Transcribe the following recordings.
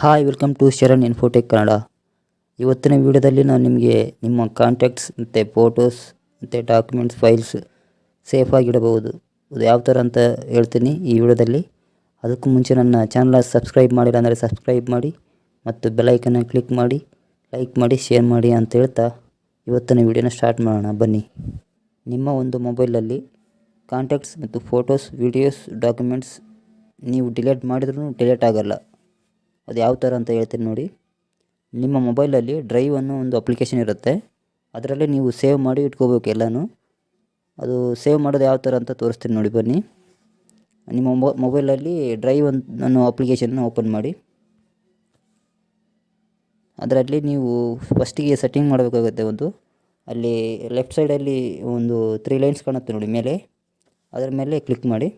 Hi welcome to Sharan Infotech Kannada. ಇವತ್ತಿನ ವಿಡಿಯೋದಲ್ಲಿ ನಾನು ನಿಮಗೆ ನಿಮ್ಮ ಕಾಂಟ್ಯಾಕ್ಟ್ಸ್ ಮತ್ತು ಫೋಟೋಸ್ ಮತ್ತು ಡಾಕ್ಯುಮೆಂಟ್ಸ್ ಫೈಲ್ಸ್ ಸೇಫಾಗಿಡಬಹುದು, ಅದು ಯಾವ ಥರ ಅಂತ ಹೇಳ್ತೀನಿ ಈ ವಿಡಿಯೋದಲ್ಲಿ. ಅದಕ್ಕೂ ಮುಂಚೆ ನನ್ನ ಚಾನಲ್ ಸಬ್ಸ್ಕ್ರೈಬ್ ಮಾಡಿಲ್ಲ ಅಂದರೆ ಸಬ್ಸ್ಕ್ರೈಬ್ ಮಾಡಿ ಮತ್ತು ಬೆಲ್ಲೈಕನ್ನ ಕ್ಲಿಕ್ ಮಾಡಿ, ಲೈಕ್ ಮಾಡಿ, ಶೇರ್ ಮಾಡಿ ಅಂತ ಹೇಳ್ತಾ ಇವತ್ತಿನ ವಿಡಿಯೋನ ಸ್ಟಾರ್ಟ್ ಮಾಡೋಣ ಬನ್ನಿ. ನಿಮ್ಮ ಒಂದು ಮೊಬೈಲಲ್ಲಿ ಕಾಂಟ್ಯಾಕ್ಟ್ಸ್ ಮತ್ತು ಫೋಟೋಸ್, ವಿಡಿಯೋಸ್, ಡಾಕ್ಯುಮೆಂಟ್ಸ್ ನೀವು ಡಿಲೀಟ್ ಮಾಡಿದ್ರೂ ಡಿಲೀಟ್ ಆಗೋಲ್ಲ. ಅದು ಯಾವ ಥರ ಅಂತ ಹೇಳ್ತೀನಿ ನೋಡಿ. ನಿಮ್ಮ ಮೊಬೈಲಲ್ಲಿ ಡ್ರೈವ್ ಅನ್ನೋ ಒಂದು ಅಪ್ಲಿಕೇಶನ್ ಇರುತ್ತೆ, ಅದರಲ್ಲೇ ನೀವು ಸೇವ್ ಮಾಡಿ ಇಟ್ಕೋಬೇಕು ಎಲ್ಲನೂ. ಅದು ಸೇವ್ ಮಾಡೋದು ಯಾವ ಥರ ಅಂತ ತೋರಿಸ್ತೀನಿ ನೋಡಿ ಬನ್ನಿ. ನಿಮ್ಮ ಮೊಬೈಲಲ್ಲಿ ಡ್ರೈವ್ ಅನ್ನೋ ಅಪ್ಲಿಕೇಶನ್ನ ಓಪನ್ ಮಾಡಿ. ಅದರಲ್ಲಿ ನೀವು ಫಸ್ಟಿಗೆ ಸೆಟ್ಟಿಂಗ್ ಮಾಡಬೇಕಾಗುತ್ತೆ. ಅಲ್ಲಿ ಲೆಫ್ಟ್ ಸೈಡಲ್ಲಿ ಒಂದು 3 ಲೈನ್ಸ್ ಕಾಣುತ್ತೆ ನೋಡಿ ಮೇಲೆ, ಅದರ ಮೇಲೆ ಕ್ಲಿಕ್ ಮಾಡಿ.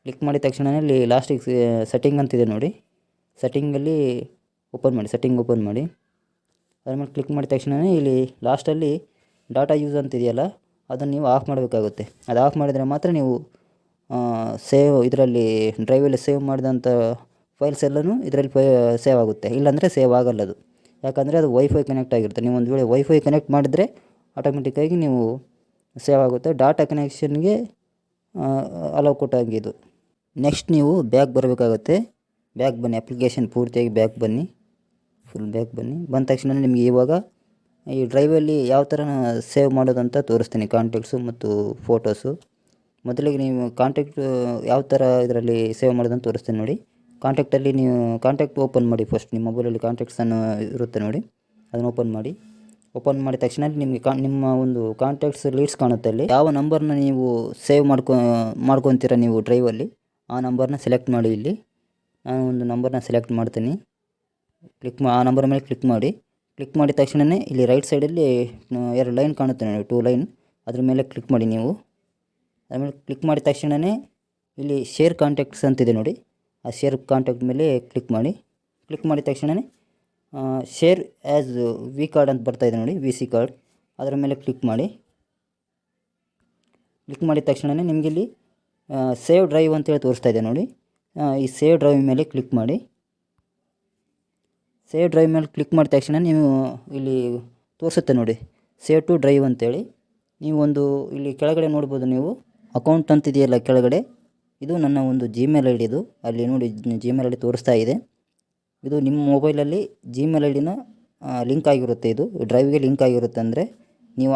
ಕ್ಲಿಕ್ ಮಾಡಿದ ತಕ್ಷಣ ಇಲ್ಲಿ ಲಾಸ್ಟಿಗೆ ಸೆಟ್ಟಿಂಗ್ ಅಂತಿದೆ ನೋಡಿ, ಸೆಟ್ಟಿಂಗಲ್ಲಿ ಸೆಟ್ಟಿಂಗ್ ಓಪನ್ ಮಾಡಿ. ಅದ್ರ ಮೇಲೆ ಕ್ಲಿಕ್ ಮಾಡಿದ ತಕ್ಷಣ ಇಲ್ಲಿ ಲಾಸ್ಟಲ್ಲಿ ಡಾಟಾ ಯೂಸ್ ಅಂತಿದೆಯಲ್ಲ, ಅದನ್ನು ನೀವು ಆಫ್ ಮಾಡಬೇಕಾಗುತ್ತೆ. ಅದು ಆಫ್ ಮಾಡಿದರೆ ಮಾತ್ರ ನೀವು ಇದರಲ್ಲಿ ಡ್ರೈವಲ್ಲಿ ಸೇವ್ ಮಾಡಿದಂಥ ಫೈಲ್ಸ್ ಎಲ್ಲನೂ ಇದರಲ್ಲಿ ಸೇವ್ ಆಗುತ್ತೆ, ಇಲ್ಲಾಂದರೆ ಸೇವ್ ಆಗೋಲ್ಲ ಅದು. ಯಾಕಂದರೆ ಅದು ವೈಫೈ ಕನೆಕ್ಟ್ ಆಗಿರುತ್ತೆ. ನೀವು ಒಂದು ವೇಳೆ ವೈಫೈ ಕನೆಕ್ಟ್ ಮಾಡಿದರೆ ಆಟೋಮೆಟಿಕ್ಕಾಗಿ ನೀವು ಸೇವ್ ಆಗುತ್ತೆ. ಡಾಟಾ ಕನೆಕ್ಷನ್ಗೆ ಅಲೋ ಕೊಟ್ಟಾಗಿ ಇದು. ನೆಕ್ಸ್ಟ್ ನೀವು ಬ್ಯಾಕ್ ಬರಬೇಕಾಗುತ್ತೆ. ಬ್ಯಾಕ್ ಬನ್ನಿ, ಅಪ್ಲಿಕೇಶನ್ ಪೂರ್ತಿಯಾಗಿ ಬ್ಯಾಕ್ ಬನ್ನಿ, ಫುಲ್ ಬ್ಯಾಕ್ ಬನ್ನಿ. ಬಂದ ತಕ್ಷಣ ನಿಮಗೆ ಇವಾಗ ಈ ಡ್ರೈವಲ್ಲಿ ಯಾವ ಥರ ಸೇವ್ ಮಾಡೋದಂತ ತೋರಿಸ್ತೀನಿ, ಕಾಂಟ್ಯಾಕ್ಟ್ಸು ಮತ್ತು ಫೋಟೋಸು. ಮೊದಲಿಗೆ ನೀವು ಕಾಂಟ್ಯಾಕ್ಟ್ ಯಾವ ಥರ ಇದರಲ್ಲಿ ಸೇವ್ ಮಾಡೋದಂತ ತೋರಿಸ್ತೀನಿ ನೋಡಿ. ಕಾಂಟ್ಯಾಕ್ಟಲ್ಲಿ ನೀವು ಕಾಂಟ್ಯಾಕ್ಟ್ ಓಪನ್ ಮಾಡಿ. ಫಸ್ಟ್ ನಿಮ್ಮ ಮೊಬೈಲಲ್ಲಿ ಕಾಂಟ್ಯಾಕ್ಟ್ಸನ್ನು ಇರುತ್ತೆ ನೋಡಿ, ಅದನ್ನು ಓಪನ್ ಮಾಡಿ. ಓಪನ್ ಮಾಡಿದ ತಕ್ಷಣ ನಿಮಗೆ ನಿಮ್ಮ ಒಂದು ಕಾಂಟ್ಯಾಕ್ಟ್ಸ್ ಲೀಡ್ಸ್ ಕಾಣುತ್ತೆ. ಅಲ್ಲಿ ಯಾವ ನಂಬರ್ನ ನೀವು ಸೇವ್ ಮಾಡ್ಕೊತೀರ ನೀವು ಡ್ರೈವಲ್ಲಿ, ಆ ನಂಬರ್ನ ಸೆಲೆಕ್ಟ್ ಮಾಡಿ. ಇಲ್ಲಿ ನಾನು ಒಂದು ನಂಬರ್ನ ಸೆಲೆಕ್ಟ್ ಮಾಡ್ತೀನಿ. ಆ ನಂಬರ್ ಮೇಲೆ ಕ್ಲಿಕ್ ಮಾಡಿ. ಕ್ಲಿಕ್ ಮಾಡಿದ ತಕ್ಷಣವೇ ಇಲ್ಲಿ ರೈಟ್ ಸೈಡಲ್ಲಿ 2 ಲೈನ್ ಕಾಣುತ್ತೆ ನೋಡಿ, 2 ಲೈನ್, ಅದ್ರ ಮೇಲೆ ಕ್ಲಿಕ್ ಮಾಡಿ ನೀವು. ಅದ್ರ ಮೇಲೆ ಕ್ಲಿಕ್ ಮಾಡಿದ ತಕ್ಷಣವೇ ಇಲ್ಲಿ ಶೇರ್ ಕಾಂಟ್ಯಾಕ್ಟ್ಸ್ ಅಂತಿದೆ ನೋಡಿ, ಆ ಶೇರ್ ಕಾಂಟ್ಯಾಕ್ಟ್ ಮೇಲೆ ಕ್ಲಿಕ್ ಮಾಡಿ. ಕ್ಲಿಕ್ ಮಾಡಿದ ತಕ್ಷಣವೇ ಶೇರ್ ಆ್ಯಸ್ ವಿ ಕಾರ್ಡ್ ಅಂತ ಬರ್ತಾಯಿದೆ ನೋಡಿ, VC ಕಾರ್ಡ್, ಅದರ ಮೇಲೆ ಕ್ಲಿಕ್ ಮಾಡಿ. ಕ್ಲಿಕ್ ಮಾಡಿದ ತಕ್ಷಣವೇ ನಿಮಗಿಲ್ಲಿ ಸೇವ್ ಡ್ರೈವ್ ಅಂತೇಳಿ ತೋರಿಸ್ತಾ ಇದೆ ನೋಡಿ. ಈ ಸೇವ್ ಡ್ರೈವ್ ಮೇಲೆ ಕ್ಲಿಕ್ ಮಾಡಿ. ಸೇವ್ ಡ್ರೈವ್ ಮೇಲೆ ಕ್ಲಿಕ್ ಮಾಡಿದ ತಕ್ಷಣ ನೀವು ಇಲ್ಲಿ ತೋರಿಸುತ್ತೆ ನೋಡಿ, ಸೇವ್ ಟು ಡ್ರೈವ್ ಅಂತೇಳಿ. ನೀವು ಇಲ್ಲಿ ಕೆಳಗಡೆ ನೋಡ್ಬೋದು ನೀವು, ಅಕೌಂಟ್ ಅಂತಿದೆಯಲ್ಲ ಕೆಳಗಡೆ, ಇದು ನನ್ನ ಒಂದು ಜಿಮೇಲ್ ಐ ಡಿ. ಇದು ಅಲ್ಲಿ ನೋಡಿ ಜಿಮೇಲ್ ಐ ಡಿ ತೋರಿಸ್ತಾ ಇದೆ. ಇದು ನಿಮ್ಮ ಮೊಬೈಲಲ್ಲಿ ಜಿಮೇಲ್ ಐ ಡಿನ ಲಿಂಕ್ ಆಗಿರುತ್ತೆ, ಇದು ಡ್ರೈವ್ಗೆ ಲಿಂಕ್ ಆಗಿರುತ್ತೆ. ಅಂದರೆ ನೀವು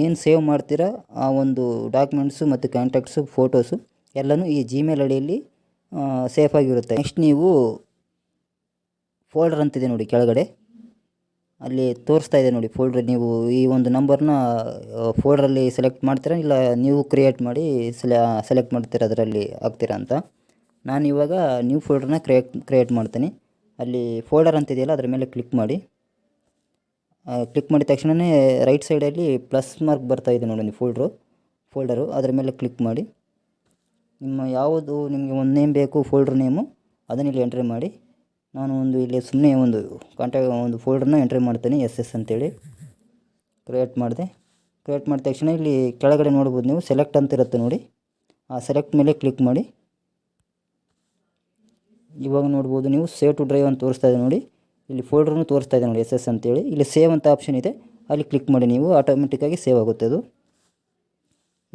ಏನು ಸೇವ್ ಮಾಡ್ತೀರಾ ಆ ಒಂದು ಡಾಕ್ಯುಮೆಂಟ್ಸು ಮತ್ತು ಕಾಂಟ್ಯಾಕ್ಟ್ಸು, ಫೋಟೋಸು ಎಲ್ಲನೂ ಈ ಜಿಮೇಲ್ ಐ ಡಿಯಲ್ಲಿ ಸೇಫಾಗಿರುತ್ತೆ. ನೆಕ್ಸ್ಟ್ ನೀವು ಫೋಲ್ಡರ್ ಅಂತಿದೆ ನೋಡಿ ಕೆಳಗಡೆ, ಅಲ್ಲಿ ತೋರಿಸ್ತಾ ಇದೆ ನೋಡಿ ಫೋಲ್ಡರ್. ನೀವು ಈ ಒಂದು ನಂಬರ್ನ ಫೋಲ್ಡ್ರಲ್ಲಿ ಸೆಲೆಕ್ಟ್ ಮಾಡ್ತೀರಾ, ಇಲ್ಲ ನೀವು ಕ್ರಿಯೇಟ್ ಮಾಡಿ ಸೆಲೆಕ್ಟ್ ಮಾಡ್ತೀರಾ ಅದರಲ್ಲಿ ಹಾಕ್ತೀರಾ ಅಂತ. ನಾನು ಇವಾಗ ನ್ಯೂ ಫೋಲ್ಡರ್ನ ಕ್ರಿಯೇಟ್ ಮಾಡ್ತೀನಿ. ಅಲ್ಲಿ ಫೋಲ್ಡರ್ ಅಂತಿದೆಯಲ್ಲ ಅದರ ಮೇಲೆ ಕ್ಲಿಕ್ ಮಾಡಿ. ಕ್ಲಿಕ್ ಮಾಡಿದ ತಕ್ಷಣವೇ ರೈಟ್ ಸೈಡಲ್ಲಿ ಪ್ಲಸ್ ಮಾರ್ಕ್ ಬರ್ತಾಯಿದೆ ನೋಡಿ, ಫೋಲ್ಡರು, ಅದರ ಮೇಲೆ ಕ್ಲಿಕ್ ಮಾಡಿ. ನಿಮ್ಮ ಯಾವುದು ನಿಮಗೆ ಒಂದು ನೇಮ್ ಬೇಕು, ಫೋಲ್ಡರ್ ನೇಮು, ಅದನ್ನು ಇಲ್ಲಿ ಎಂಟ್ರಿ ಮಾಡಿ. ನಾನು ಇಲ್ಲಿ ಸುಮ್ಮನೆ ಒಂದು ಫೋಲ್ಡರ್ನ ಎಂಟ್ರಿ ಮಾಡ್ತೀನಿ, SS ಅಂತೇಳಿ ಕ್ರಿಯೇಟ್ ಮಾಡಿದೆ. ಕ್ರಿಯೇಟ್ ಮಾಡಿದ ತಕ್ಷಣ ಇಲ್ಲಿ ಕೆಳಗಡೆ ನೋಡ್ಬೋದು ನೀವು, ಸೆಲೆಕ್ಟ್ ಅಂತ ಇರುತ್ತೆ ನೋಡಿ, ಆ ಸೆಲೆಕ್ಟ್ ಮೇಲೆ ಕ್ಲಿಕ್ ಮಾಡಿ. ಇವಾಗ ನೋಡ್ಬೋದು ನೀವು ಸೇವ್ ಟು ಡ್ರೈವ್ ಅಂತ ತೋರಿಸ್ತಾ ಇದೆ ನೋಡಿ, ಇಲ್ಲಿ ಫೋಲ್ಡರ್ನು ತೋರಿಸ್ತಾ ಇದೆ ನೋಡಿ, SS ಅಂತೇಳಿ. ಇಲ್ಲಿ ಸೇವ್ ಅಂತ ಆಪ್ಷನ್ ಇದೆ, ಅಲ್ಲಿ ಕ್ಲಿಕ್ ಮಾಡಿ ನೀವು, ಆಟೋಮೆಟಿಕ್ಕಾಗಿ ಸೇವ್ ಆಗುತ್ತೆ ಅದು.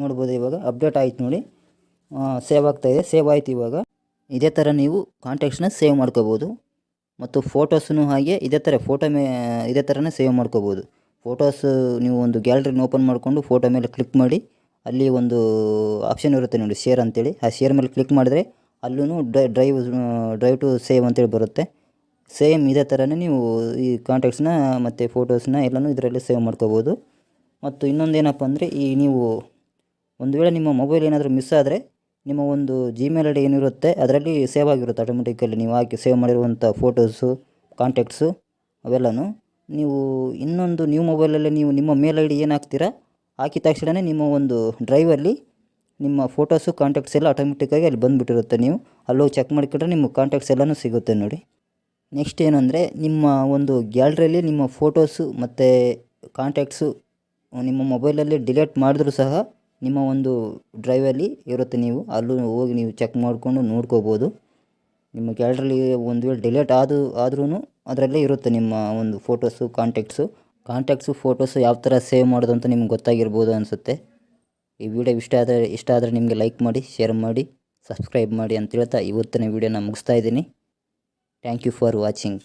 ನೋಡ್ಬೋದು ಇವಾಗ ಅಪ್ಡೇಟ್ ಆಯಿತು ನೋಡಿ, ಸೇವ್ ಆಗ್ತಾಯಿದೆ. ಸೇವ್ ಆಯಿತು. ಇವಾಗ ಇದೇ ಥರ ನೀವು ಕಾಂಟ್ಯಾಕ್ಟ್ಸ್ನ ಸೇವ್ ಮಾಡ್ಕೋಬೋದು. ಮತ್ತು ಫೋಟೋಸನ್ನು ಹಾಗೆ ಇದೇ ಥರನೇ ಸೇವ್ ಮಾಡ್ಕೋಬೋದು. ಫೋಟೋಸ್ ನೀವು ಒಂದು ಗ್ಯಾಲರಿನ ಓಪನ್ ಮಾಡಿಕೊಂಡು ಫೋಟೋ ಮೇಲೆ ಕ್ಲಿಕ್ ಮಾಡಿ, ಅಲ್ಲಿ ಒಂದು ಆಪ್ಷನ್ ಇರುತ್ತೆ ನೋಡಿ, ಶೇರ್ ಅಂತೇಳಿ. ಆ ಶೇರ್ ಮೇಲೆ ಕ್ಲಿಕ್ ಮಾಡಿದ್ರೆ ಅಲ್ಲೂ ಡ್ರೈವ್ ಟು ಸೇವ್ ಅಂತೇಳಿ ಬರುತ್ತೆ. ಸೇಮ್ ಇದೇ ಥರನೇ ನೀವು ಈ ಕಾಂಟ್ಯಾಕ್ಟ್ಸ್ನ ಮತ್ತು ಫೋಟೋಸ್ನ ಎಲ್ಲನೂ ಇದರಲ್ಲಿ ಸೇವ್ ಮಾಡ್ಕೋಬೋದು. ಮತ್ತು ಇನ್ನೊಂದೇನಪ್ಪ ಅಂದರೆ, ನೀವು ಒಂದು ವೇಳೆ ನಿಮ್ಮ ಮೊಬೈಲ್ ಏನಾದರೂ ಮಿಸ್ ಆದರೆ ನಿಮ್ಮ ಒಂದು ಜಿಮೇಲ್ ಐ ಡಿ ಏನಿರುತ್ತೆ ಅದರಲ್ಲಿ ಸೇವ್ ಆಗಿರುತ್ತೆ ಆಟೋಮೆಟಿಕಲ್ಲಿ. ನೀವು ಹಾಕಿ ಸೇವ್ ಮಾಡಿರುವಂಥ ಫೋಟೋಸು, ಕಾಂಟ್ಯಾಕ್ಟ್ಸು ಅವೆಲ್ಲನೂ ನೀವು ಇನ್ನೊಂದು ನ್ಯೂ ಮೊಬೈಲಲ್ಲಿ ನೀವು ನಿಮ್ಮ ಮೇಲ್ ಐ ಡಿ ಏನು ಹಾಕ್ತೀರಾ, ಹಾಕಿದ ತಕ್ಷಣ ನಿಮ್ಮ ಒಂದು ಡ್ರೈವಲ್ಲಿ ನಿಮ್ಮ ಫೋಟೋಸು, ಕಾಂಟ್ಯಾಕ್ಟ್ಸ್ ಎಲ್ಲ ಆಟೋಮೆಟಿಕ್ಕಾಗಿ ಅಲ್ಲಿ ಬಂದುಬಿಟ್ಟಿರುತ್ತೆ. ನೀವು ಅಲ್ಲೋಗಿ ಚೆಕ್ ಮಾಡಿಕೊಂಡ್ರೆ ನಿಮ್ಮ ಕಾಂಟ್ಯಾಕ್ಟ್ಸ್ ಎಲ್ಲನೂ ಸಿಗುತ್ತೆ ನೋಡಿ. ನೆಕ್ಸ್ಟ್ ಏನಂದರೆ, ನಿಮ್ಮ ಒಂದು ಗ್ಯಾಲರಿಯಲ್ಲಿ ನಿಮ್ಮ ಫೋಟೋಸು ಮತ್ತು ಕಾಂಟ್ಯಾಕ್ಟ್ಸು ನಿಮ್ಮ ಮೊಬೈಲಲ್ಲಿ ಡಿಲೀಟ್ ಮಾಡಿದ್ರೂ ಸಹ ನಿಮ್ಮ ಒಂದು ಡ್ರೈವಲ್ಲಿ ಇರುತ್ತೆ. ನೀವು ಅಲ್ಲೂ ಹೋಗಿ ನೀವು ಚೆಕ್ ಮಾಡಿಕೊಂಡು ನೋಡ್ಕೋಬೋದು. ನಿಮ್ಮ ಗ್ಯಾಲರಿಲಿ ಒಂದು ವೇಳೆ ಡಿಲೀಟ್ ಆದ್ರೂ ಅದರಲ್ಲೇ ಇರುತ್ತೆ ನಿಮ್ಮ ಒಂದು ಕಾಂಟ್ಯಾಕ್ಟ್ಸು ಫೋಟೋಸು ಯಾವ ಥರ ಸೇವ್ ಮಾಡೋದು ಅಂತ ನಿಮ್ಗೆ ಗೊತ್ತಾಗಿರ್ಬೋದು ಅನಿಸುತ್ತೆ. ಈ ವಿಡಿಯೋ ಇಷ್ಟ ಆದರೆ ನಿಮಗೆ ಲೈಕ್ ಮಾಡಿ, ಶೇರ್ ಮಾಡಿ, ಸಬ್ಸ್ಕ್ರೈಬ್ ಮಾಡಿ ಅಂತ ಹೇಳ್ತಾ ಇವತ್ತಿನ ವಿಡಿಯೋನ ಮುಗಿಸ್ತಾ ಇದ್ದೀನಿ. Thank you for watching.